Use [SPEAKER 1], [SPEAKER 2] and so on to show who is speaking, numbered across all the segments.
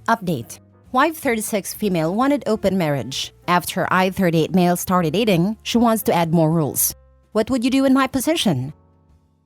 [SPEAKER 1] Update. Wife 36 female wanted open marriage. After I 38 male started dating, she wants to add more rules. What would you do in my position?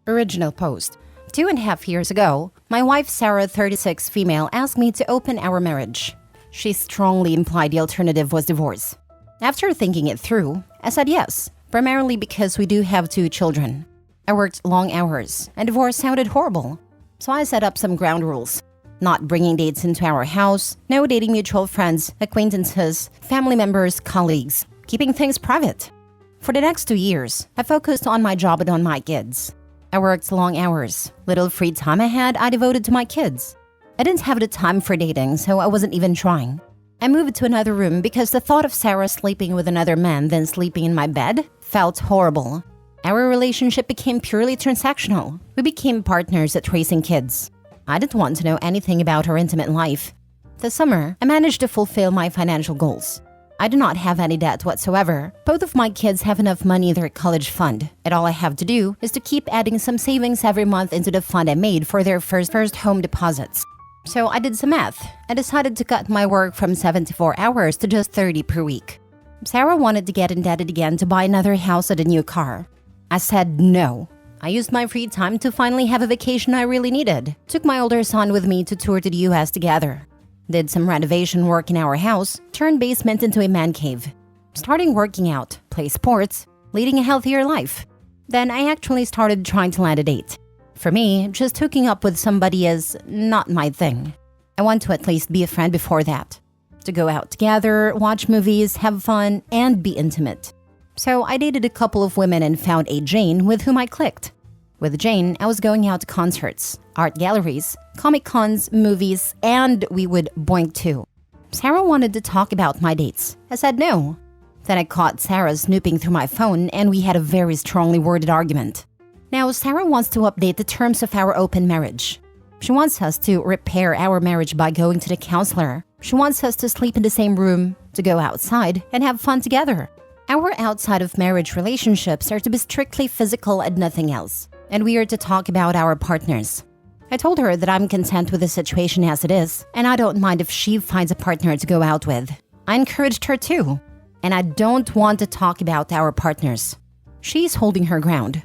[SPEAKER 1] Original post. 2.5 years ago, my wife Sarah 36 female asked me to open our marriage. She strongly implied the alternative was divorce. After thinking it through, I said yes, primarily because we do have 2 children. I worked long hours, and divorce sounded horrible. So I set up some ground rules. Not bringing dates into our house, no dating mutual friends, acquaintances, family members, colleagues, keeping things private. For the next 2 years, I focused on my job and on my kids. I worked long hours. Little free time I had, I devoted to my kids. I didn't have the time for dating, so I wasn't even trying. I moved to another room because the thought of Sarah sleeping with another man than sleeping in my bed felt horrible. Our relationship became purely transactional. We became partners at raising kids. I didn't want to know anything about her intimate life. This summer, I managed to fulfill my financial goals. I do not have any debt whatsoever. Both of my kids have enough money in their college fund, and all I have to do is to keep adding some savings every month into the fund I made for their first home deposits. So I did some math and decided to cut my work from 74 hours to just 30 per week. Sarah wanted to get indebted again to buy another house and a new car. I said no. I used my free time to finally have a vacation I really needed. Took my older son with me to tour to the US together. Did some renovation work in our house, turned basement into a man cave. Starting working out, play sports, leading a healthier life. Then I actually started trying to land a date. For me, just hooking up with somebody is not my thing. I want to at least be a friend before that. To go out together, watch movies, have fun, and be intimate. So I dated a couple of women and found a Jane with whom I clicked. With Jane, I was going out to concerts, art galleries, comic cons, movies, and we would boink too. Sarah wanted to talk about my dates. I said no. Then I caught Sarah snooping through my phone and we had a very strongly worded argument. Now Sarah wants to update the terms of our open marriage. She wants us to repair our marriage by going to the counselor. She wants us to sleep in the same room, to go outside, and have fun together. Our outside of marriage relationships are to be strictly physical and nothing else, and we are to talk about our partners. I told her that I'm content with the situation as it is, and I don't mind if she finds a partner to go out with. I encouraged her too, and I don't want to talk about our partners. She's holding her ground.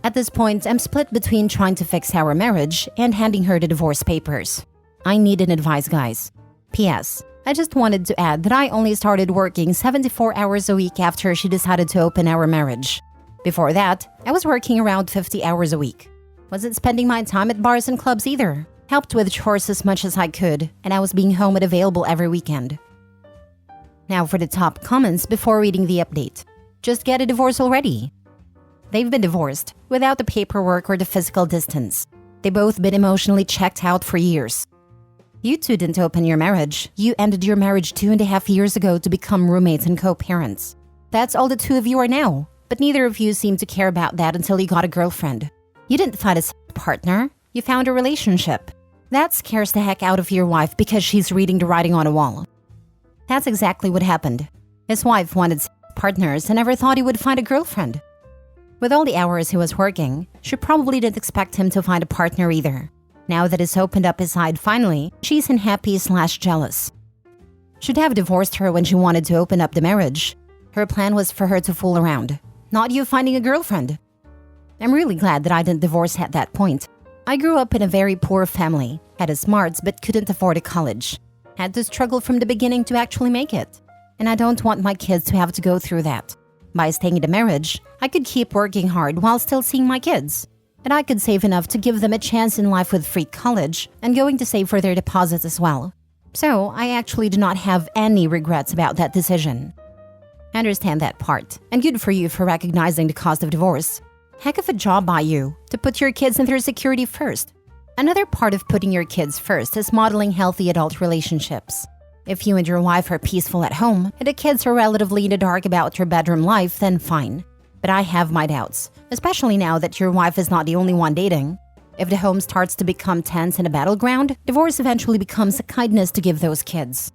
[SPEAKER 1] At this point, I'm split between trying to fix our marriage and handing her the divorce papers. I need an advice, guys. P.S. I just wanted to add that I only started working 74 hours a week after she decided to open our marriage. Before that, I was working around 50 hours a week. Wasn't spending my time at bars and clubs either. Helped with chores as much as I could, and I was being home and available every weekend. Now for the top comments before reading the update. Just get a divorce already. They've been divorced, without the paperwork or the physical distance. They've both been emotionally checked out for years. You two didn't open your marriage. You ended your marriage 2.5 years ago to become roommates and co-parents. That's all the 2 of you are now, but neither of you seemed to care about that until you got a girlfriend. You didn't find a partner, you found a relationship. That scares the heck out of your wife because she's reading the writing on a wall. That's exactly what happened. His wife wanted partners and never thought he would find a girlfriend. With all the hours he was working, she probably didn't expect him to find a partner either. Now that he's opened up his side finally, she's unhappy/jealous. Should have divorced her when she wanted to open up the marriage. Her plan was for her to fool around, not you finding a girlfriend. I'm really glad that I didn't divorce at that point. I grew up in a very poor family, had a smarts but couldn't afford a college. Had to struggle from the beginning to actually make it. And I don't want my kids to have to go through that. By staying in the marriage, I could keep working hard while still seeing my kids. And I could save enough to give them a chance in life with free college and going to save for their deposits as well. So I actually do not have any regrets about that decision. I understand that part, and good for you for recognizing the cost of divorce. Heck of a job by you to put your kids and their security first. Another part of putting your kids first is modeling healthy adult relationships. If you and your wife are peaceful at home and the kids are relatively in the dark about your bedroom life, then fine. But I have my doubts, especially now that your wife is not the only one dating. If the home starts to become tense and a battleground, divorce eventually becomes a kindness to give those kids.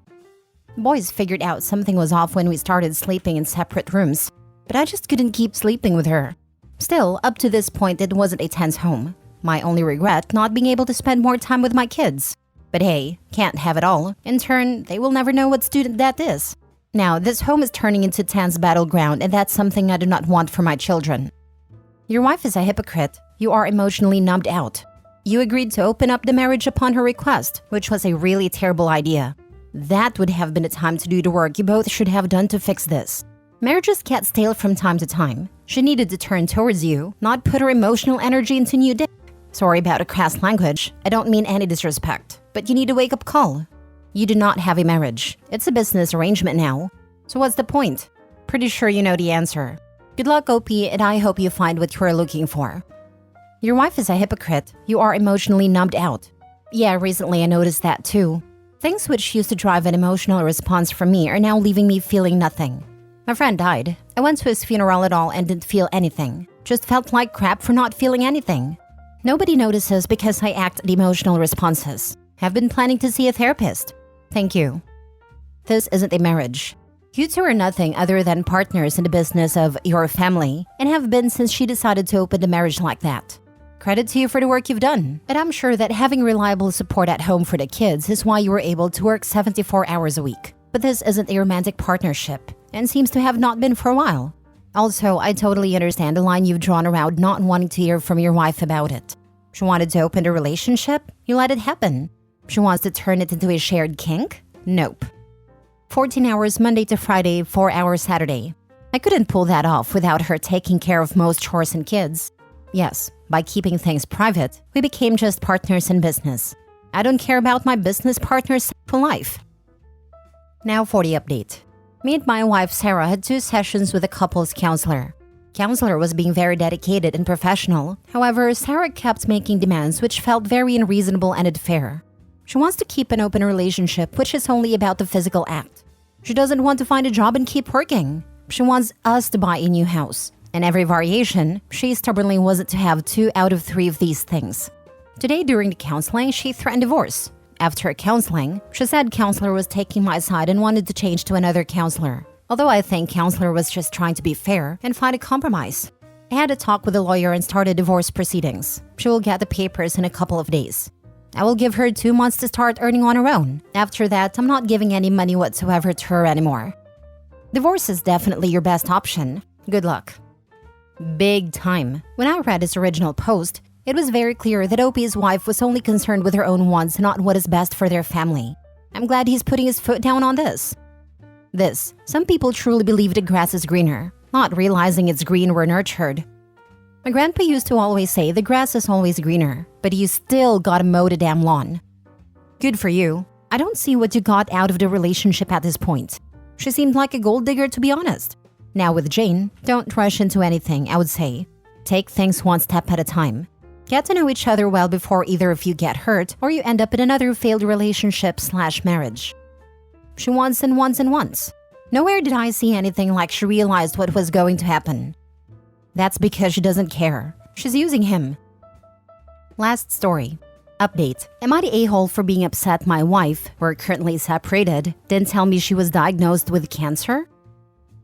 [SPEAKER 1] Boys figured out something was off when we started sleeping in separate rooms, but I just couldn't keep sleeping with her. Still, up to this point, it wasn't a tense home. My only regret, not being able to spend more time with my kids. But hey, can't have it all. In turn, they will never know what student debt is. Now, this home is turning into tense battleground, and that's something I do not want for my children. Your wife is a hypocrite. You are emotionally numbed out. You agreed to open up the marriage upon her request, which was a really terrible idea. That would have been the time to do the work you both should have done to fix this. Marriages get stale from time to time. She needed to turn towards you, not put her emotional energy into new dick. Sorry about a crass language. I don't mean any disrespect, but you need a wake-up call. You do not have a marriage. It's a business arrangement now. So what's the point? Pretty sure you know the answer. Good luck, OP, and I hope you find what you're looking for. Your wife is a hypocrite. You are emotionally numbed out. Yeah, recently I noticed that too. Things which used to drive an emotional response from me are now leaving me feeling nothing. My friend died. I went to his funeral at all and didn't feel anything. Just felt like crap for not feeling anything. Nobody notices because I act the emotional responses. Have been planning to see a therapist. Thank you. This isn't a marriage. You two are nothing other than partners in the business of your family and have been since she decided to open the marriage like that. Credit to you for the work you've done, and I'm sure that having reliable support at home for the kids is why you were able to work 74 hours a week. But this isn't a romantic partnership, and seems to have not been for a while. Also, I totally understand the line you've drawn around not wanting to hear from your wife about it. She wanted to open the relationship, you let it happen. She wants to turn it into a shared kink? Nope. 14 hours Monday to Friday, 4 hours Saturday. I couldn't pull that off without her taking care of most chores and kids. Yes, by keeping things private, we became just partners in business. I don't care about my business partner's sexual life. Now for the update. Me and my wife Sarah had 2 sessions with a couples counselor. Counselor was being very dedicated and professional. However, Sarah kept making demands which felt very unreasonable and unfair. She wants to keep an open relationship which is only about the physical act. She doesn't want to find a job and keep working. She wants us to buy a new house. And every variation, she stubbornly wasn't to have 2 out of 3 of these things. Today during the counseling, she threatened divorce. After counseling, she said counselor was taking my side and wanted to change to another counselor. Although I think counselor was just trying to be fair and find a compromise. I had a talk with a lawyer and started divorce proceedings. She will get the papers in a couple of days. I will give her 2 months to start earning on her own. After that, I'm not giving any money whatsoever to her anymore. Divorce is definitely your best option. Good luck. Big time. When I read his original post, it was very clear that OP's wife was only concerned with her own wants, not what is best for their family. I'm glad he's putting his foot down on this. Some people truly believe the grass is greener, not realizing it's green where nurtured. My grandpa used to always say the grass is always greener, but you still gotta mow the damn lawn. Good for you. I don't see what you got out of the relationship at this point. She seemed like a gold digger, to be honest. Now with Jane, don't rush into anything, I would say. Take things one step at a time. Get to know each other well before either of you get hurt or you end up in another failed relationship/marriage. She wants and wants and wants. Nowhere did I see anything like she realized what was going to happen. That's because she doesn't care. She's using him. Last story. Update. Am I the a-hole for being upset my wife, we're currently separated, didn't tell me she was diagnosed with cancer?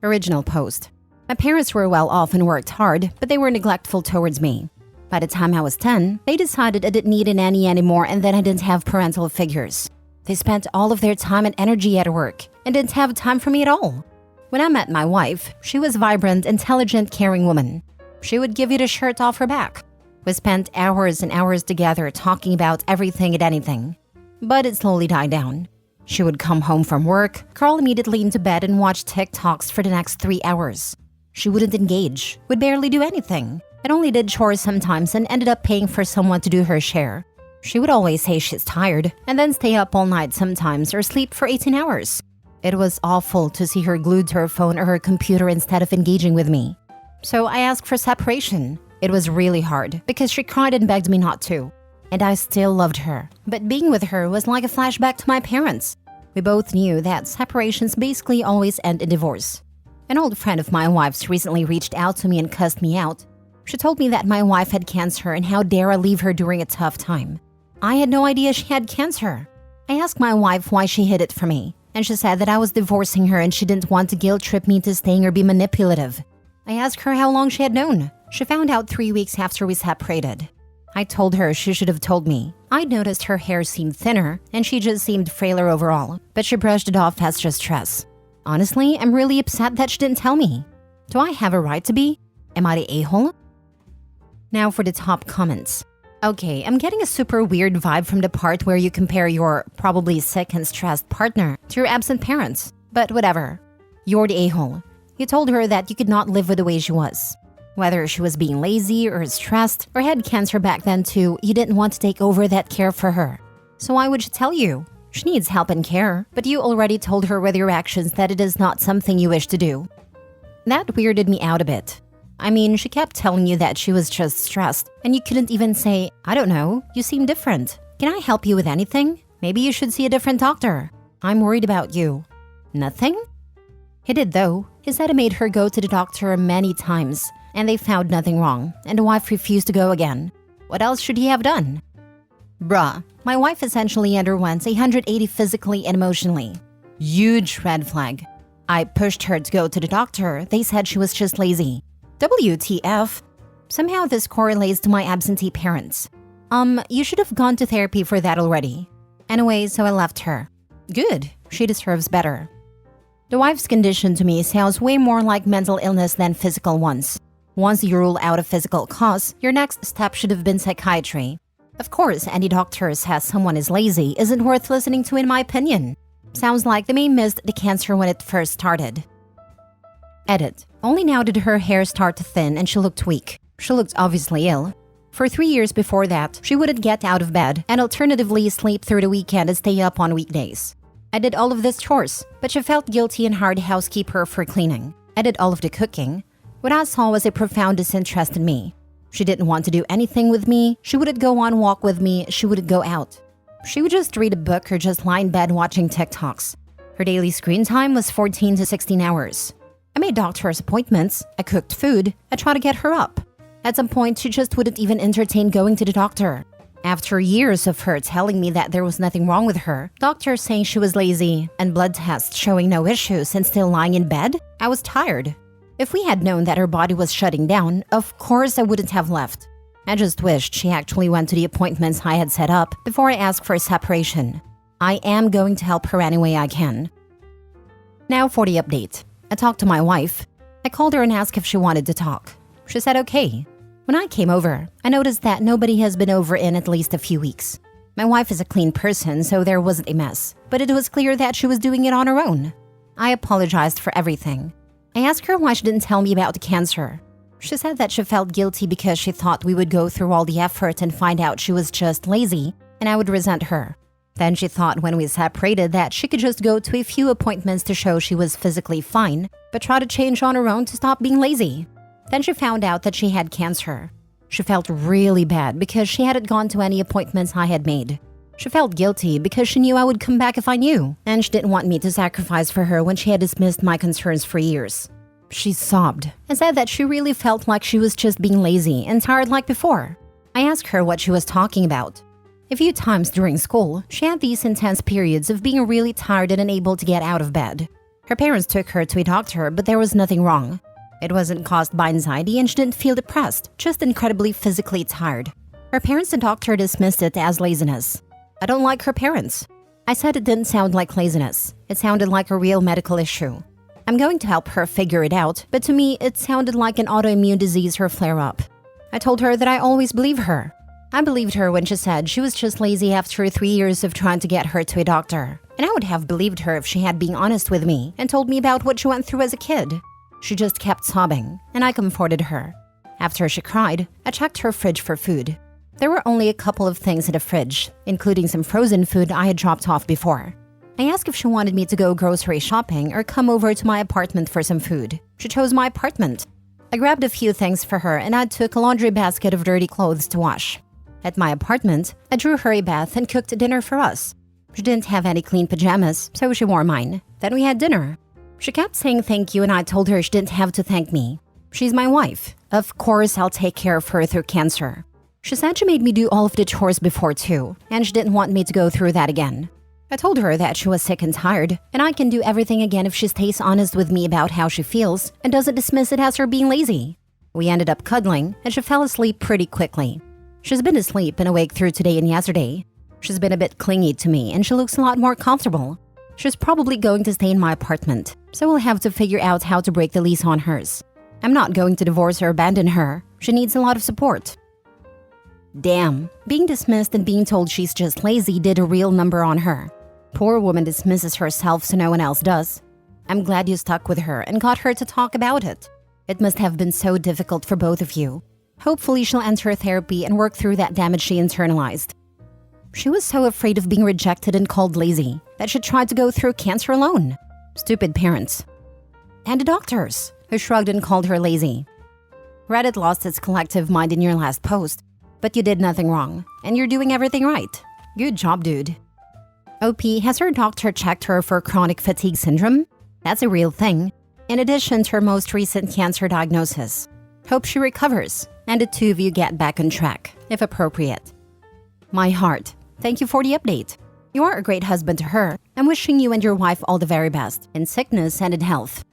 [SPEAKER 1] Original post. My parents were well off and worked hard, but they were neglectful towards me. By the time I was 10, they decided I didn't need a nanny anymore and then I didn't have parental figures. They spent all of their time and energy at work and didn't have time for me at all. When I met my wife, she was a vibrant, intelligent, caring woman. She would give you the shirt off her back. We spent hours and hours together talking about everything and anything. But it slowly died down. She would come home from work, crawl immediately into bed and watch TikToks for the next 3 hours. She wouldn't engage, would barely do anything, and only did chores sometimes and ended up paying for someone to do her share. She would always say she's tired and then stay up all night sometimes or sleep for 18 hours. It was awful to see her glued to her phone or her computer instead of engaging with me. So I asked for separation. It was really hard because she cried and begged me not to. And I still loved her, but being with her was like a flashback to my parents. We both knew that separations basically always end in divorce. An old friend of my wife's recently reached out to me and cussed me out. She told me that my wife had cancer and how dare I leave her during a tough time. I had no idea she had cancer. I asked my wife why she hid it from me, and she said that I was divorcing her and she didn't want to guilt trip me into staying or be manipulative. I asked her how long she had known. She found out 3 weeks after we separated. I told her she should have told me. I noticed her hair seemed thinner and she just seemed frailer overall, but she brushed it off as just stress. Honestly, I'm really upset that she didn't tell me. Do I have a right to be? Am I the a-hole? Now for the top comments. Okay, I'm getting a super weird vibe from the part where you compare your probably sick and stressed partner to your absent parents. But whatever. You're the a-hole. You told her that you could not live with the way she was. Whether she was being lazy or stressed or had cancer back then too, you didn't want to take over that care for her. So why would she tell you? She needs help and care, but you already told her with your actions that it is not something you wish to do. That weirded me out a bit. I mean, she kept telling you that she was just stressed, and you couldn't even say, I don't know, you seem different. Can I help you with anything? Maybe you should see a different doctor. I'm worried about you. Nothing? He did though. He said he made her go to the doctor many times, and they found nothing wrong, and the wife refused to go again. What else should he have done? Bruh, my wife essentially underwent 180 physically and emotionally. Huge red flag. I pushed her to go to the doctor. They said she was just lazy. WTF? Somehow this correlates to my absentee parents. You should have gone to therapy for that already. Anyway, so I left her. Good. She deserves better. The wife's condition to me sounds way more like mental illness than physical ones. Once you rule out a physical cause, your next step should have been psychiatry. Of course, any doctor says someone is lazy isn't worth listening to in my opinion. Sounds like they may missed the cancer when it first started. Edit. Only now did her hair start to thin and she looked weak. She looked obviously ill. For 3 years before that, she wouldn't get out of bed and alternatively sleep through the weekend and stay up on weekdays. I did all of this chores, but she felt guilty and hired a housekeeper for cleaning. I did all of the cooking. What I saw was a profound disinterest in me. She didn't want to do anything with me. She wouldn't go on walk with me. She wouldn't go out. She would just read a book or just lie in bed watching TikToks. Her daily screen time was 14 to 16 hours. I made doctor's appointments. I cooked food. I tried to get her up. At some point, she just wouldn't even entertain going to the doctor. After years of her telling me that there was nothing wrong with her, doctors saying she was lazy, and blood tests showing no issues and still lying in bed, I was tired. If we had known that her body was shutting down, of course I wouldn't have left. I just wished she actually went to the appointments I had set up before I asked for a separation. I am going to help her any way I can. Now for the update. I talked to my wife. I called her and asked if she wanted to talk. She said okay. When I came over, I noticed that nobody has been over in at least a few weeks. My wife is a clean person, so there wasn't a mess, but it was clear that she was doing it on her own. I apologized for everything. I asked her why she didn't tell me about the cancer. She said that she felt guilty because she thought we would go through all the effort and find out she was just lazy, and I would resent her. Then she thought when we separated that she could just go to a few appointments to show she was physically fine, but try to change on her own to stop being lazy. Then she found out that she had cancer. She felt really bad because she hadn't gone to any appointments I had made. She felt guilty because she knew I would come back if I knew, and she didn't want me to sacrifice for her when she had dismissed my concerns for years. She sobbed and said that she really felt like she was just being lazy and tired like before. I asked her what she was talking about. A few times during school, she had these intense periods of being really tired and unable to get out of bed. Her parents took her to a doctor, but there was nothing wrong. It wasn't caused by anxiety and she didn't feel depressed, just incredibly physically tired. Her parents and doctor dismissed it as laziness. I don't like her parents. I said it didn't sound like laziness. It sounded like a real medical issue. I'm going to help her figure it out, but to me, it sounded like an autoimmune disease or flare-up. I told her that I always believe her. I believed her when she said she was just lazy after 3 years of trying to get her to a doctor. And I would have believed her if she had been honest with me and told me about what she went through as a kid. She just kept sobbing, and I comforted her. After she cried, I checked her fridge for food. There were only a couple of things in the fridge, including some frozen food I had dropped off before. I asked if she wanted me to go grocery shopping or come over to my apartment for some food. She chose my apartment. I grabbed a few things for her and I took a laundry basket of dirty clothes to wash. At my apartment, I drew her a bath and cooked dinner for us. She didn't have any clean pajamas, so she wore mine. Then we had dinner. She kept saying thank you and I told her she didn't have to thank me. She's my wife. Of course I'll take care of her through cancer. She said she made me do all of the chores before too, and she didn't want me to go through that again. I told her that she was sick and tired, and I can do everything again if she stays honest with me about how she feels and doesn't dismiss it as her being lazy. We ended up cuddling, and she fell asleep pretty quickly. She's been asleep and awake through today and yesterday. She's been a bit clingy to me and she looks a lot more comfortable. She's probably going to stay in my apartment, so we'll have to figure out how to break the lease on hers. I'm not going to divorce or abandon her. She needs a lot of support. Damn, being dismissed and being told she's just lazy did a real number on her. Poor woman dismisses herself so no one else does. I'm glad you stuck with her and got her to talk about it. It must have been so difficult for both of you. Hopefully she'll enter therapy and work through that damage she internalized. She was so afraid of being rejected and called lazy that she tried to go through cancer alone. Stupid parents. And the doctors, who shrugged and called her lazy. Reddit lost its collective mind in your last post, but you did nothing wrong, and you're doing everything right. Good job, dude. OP, has her doctor checked her for chronic fatigue syndrome? That's a real thing, in addition to her most recent cancer diagnosis. Hope she recovers, and the two of you get back on track, if appropriate. My heart, thank you for the update. You are a great husband to her. I'm wishing you and your wife all the very best, in sickness and in health.